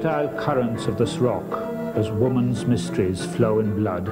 fertile currents of this rock, as woman's mysteries flow in blood,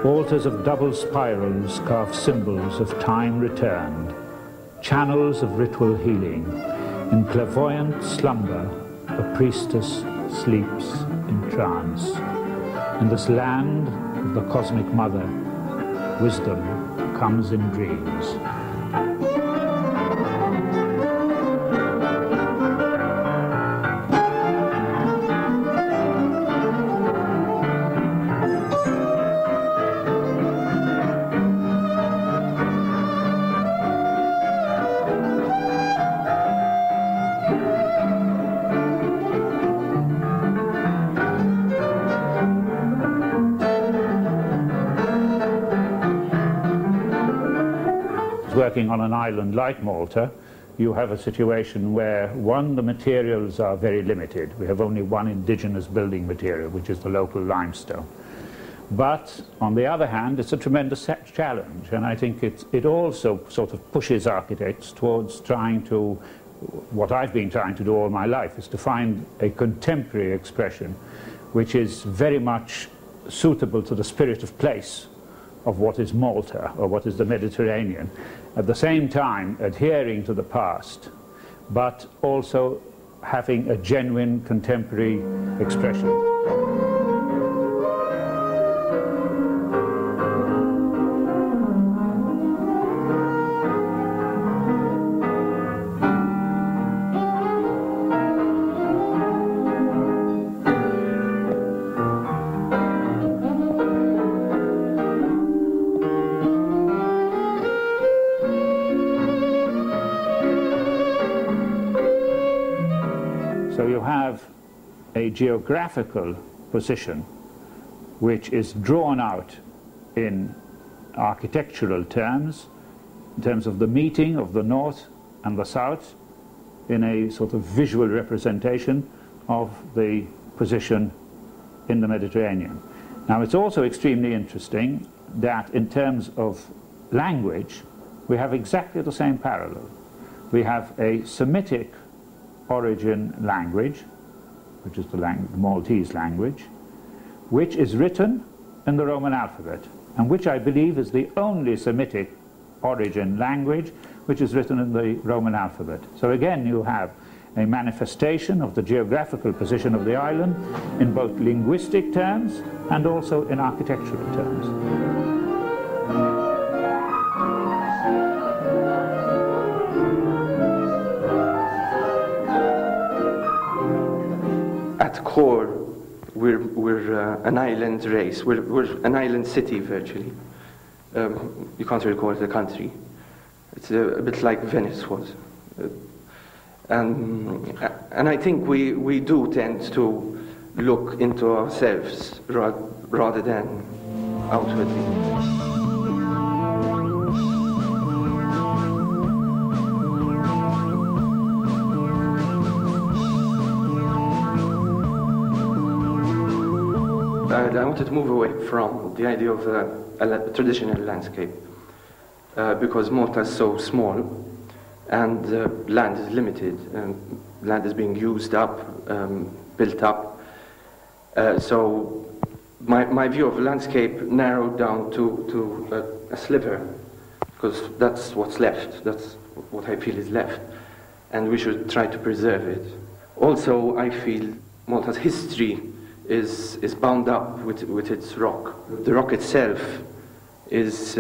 altars of double spirals carve symbols of time returned, channels of ritual healing. In clairvoyant slumber, a priestess sleeps in trance. In this land of the cosmic mother, wisdom comes in dreams. Working on an island like Malta, you have a situation where, one, the materials are very limited. We have only one indigenous building material, which is the local limestone. But, on the other hand, it's a tremendous challenge, and I think it also sort of pushes architects towards trying to, what I've been trying to do all my life, is to find a contemporary expression which is very much suitable to the spirit of place of what is Malta, or what is the Mediterranean, at the same time adhering to the past, but also having a genuine contemporary expression. So you have a geographical position which is drawn out in architectural terms, in terms of the meeting of the north and the south, in a sort of visual representation of the position in the Mediterranean. Now, it's also extremely interesting that in terms of language, we have exactly the same parallel. We have a Semitic origin language, which is the Maltese language, which is written in the Roman alphabet, and which I believe is the only Semitic origin language which is written in the Roman alphabet. So again, you have a manifestation of the geographical position of the island in both linguistic terms and also in architectural terms. At core, we're an island race. We're an island city, virtually. You can't really call it a country. It's a bit like Venice was. And I think we do tend to look into ourselves rather than outwardly. I wanted to move away from the idea of a traditional landscape because Malta is so small and land is limited and land is being used up, built up. So my view of landscape narrowed down to a sliver, because that's what's left, that's what I feel is left, and we should try to preserve it. Also, I feel Malta's history is bound up with its rock. The rock itself is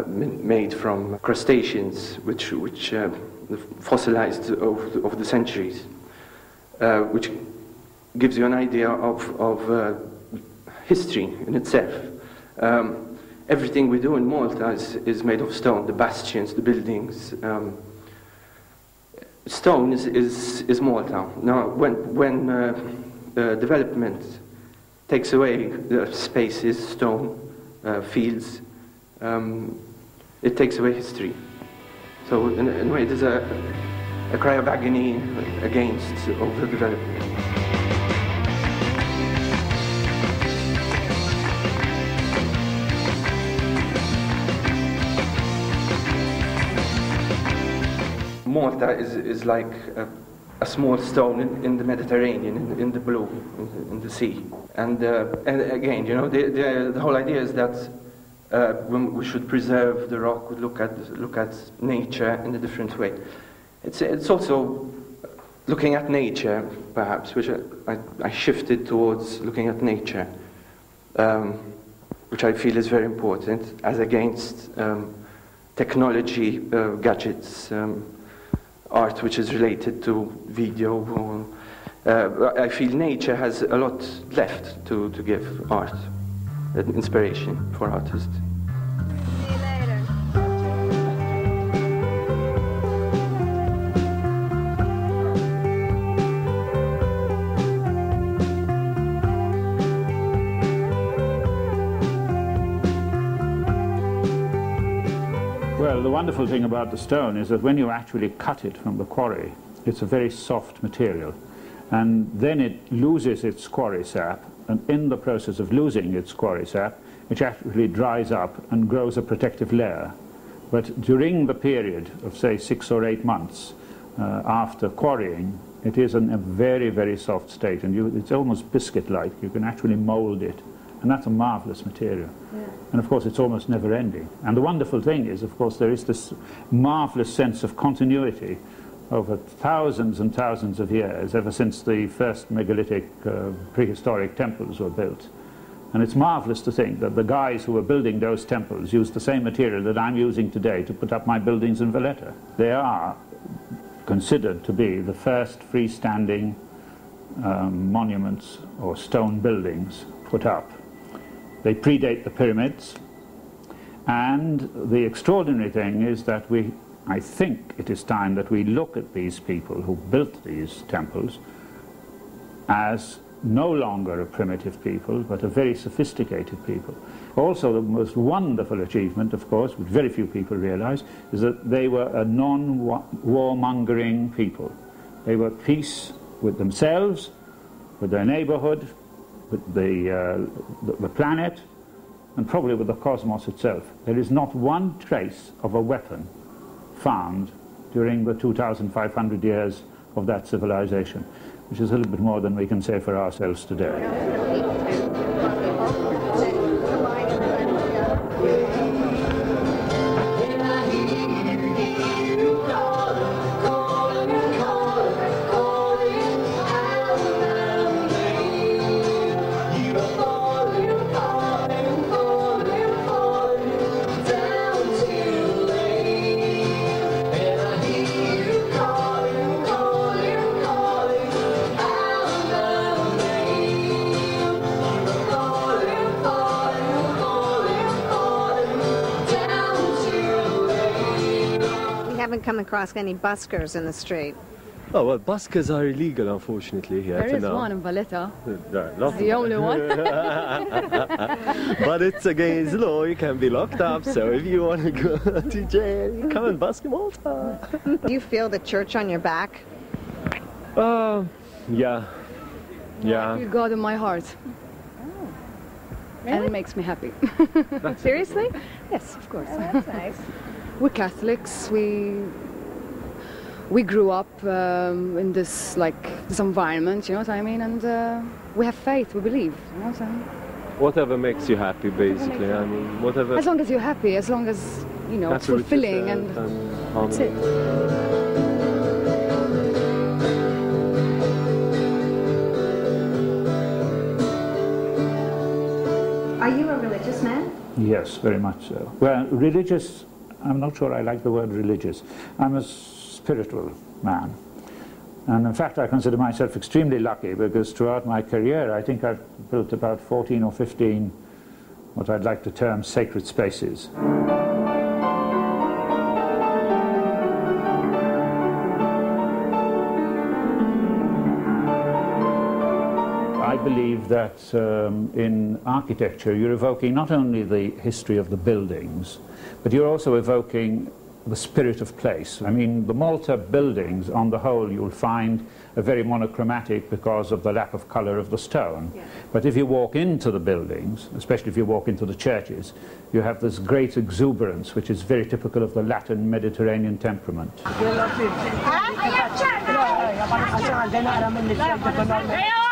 made from crustaceans, which fossilized over the centuries, which gives you an idea of history in itself. Everything we do in Malta is made of stone, the bastions, the buildings. Stone is Malta. Now, when development takes away the spaces, stone, fields, it takes away history. So in a way, there's a cry of agony against overdevelopment. Malta is like a small stone in the Mediterranean, in the blue, in the sea. And again, you know, the whole idea is that we should preserve the rock, look at nature in a different way. It's also looking at nature, perhaps, which I shifted towards looking at nature, which I feel is very important, as against technology, gadgets, art which is related to video. I feel nature has a lot left to give art, inspiration for artists. See you later. Well, the wonderful thing about the stone is that when you actually cut it from the quarry, it's a very soft material, and then it loses its quarry sap, and in the process of losing its quarry sap, it actually dries up and grows a protective layer. But during the period of, say, 6 or 8 months after quarrying, it is in a very, very soft state, and it's almost biscuit-like. You can actually mold it, and that's a marvelous material. Yeah. And of course, it's almost never-ending. And the wonderful thing is, of course, there is this marvelous sense of continuity over thousands and thousands of years, ever since the first megalithic prehistoric temples were built. And it's marvelous to think that the guys who were building those temples used the same material that I'm using today to put up my buildings in Valletta. They are considered to be the first freestanding monuments or stone buildings put up. They predate the pyramids, and the extraordinary thing is that I think it is time that we look at these people who built these temples as no longer a primitive people, but a very sophisticated people. Also, the most wonderful achievement, of course, which very few people realize, is that they were a non-warmongering people. They were at peace with themselves, with their neighborhood, with the planet, and probably with the cosmos itself. There is not one trace of a weapon found during the 2,500 years of that civilization, which is a little bit more than we can say for ourselves today. Haven't come across any buskers in the street. Oh, well, buskers are illegal, unfortunately, here. There is one in Valletta. It's the only one. But it's against law, you can be locked up, so if you want to go to jail, you come and busk in Malta. Do you feel the church on your back? Yeah. I feel God in my heart. Oh. Really? And it makes me happy. Seriously? Yes, of course. Oh, that's nice. We're Catholics. We grew up in this environment, you know what I mean, and we have faith. We believe, you know what I mean. Whatever makes you happy, basically. I mean, whatever. As long as you're happy, as long as it's fulfilling, and that's it. Are you a religious man? Yes, very much so. Well, religious, I'm not sure I like the word religious. I'm a spiritual man. And in fact, I consider myself extremely lucky because throughout my career, I think I've built about 14 or 15 what I'd like to term sacred spaces. I believe that in architecture you're evoking not only the history of the buildings, but you're also evoking the spirit of place. I mean, the Malta buildings, on the whole, you'll find are very monochromatic because of the lack of colour of the stone. Yeah. But if you walk into the buildings, especially if you walk into the churches, you have this great exuberance, which is very typical of the Latin Mediterranean temperament. عشان عندنا أرامل نساء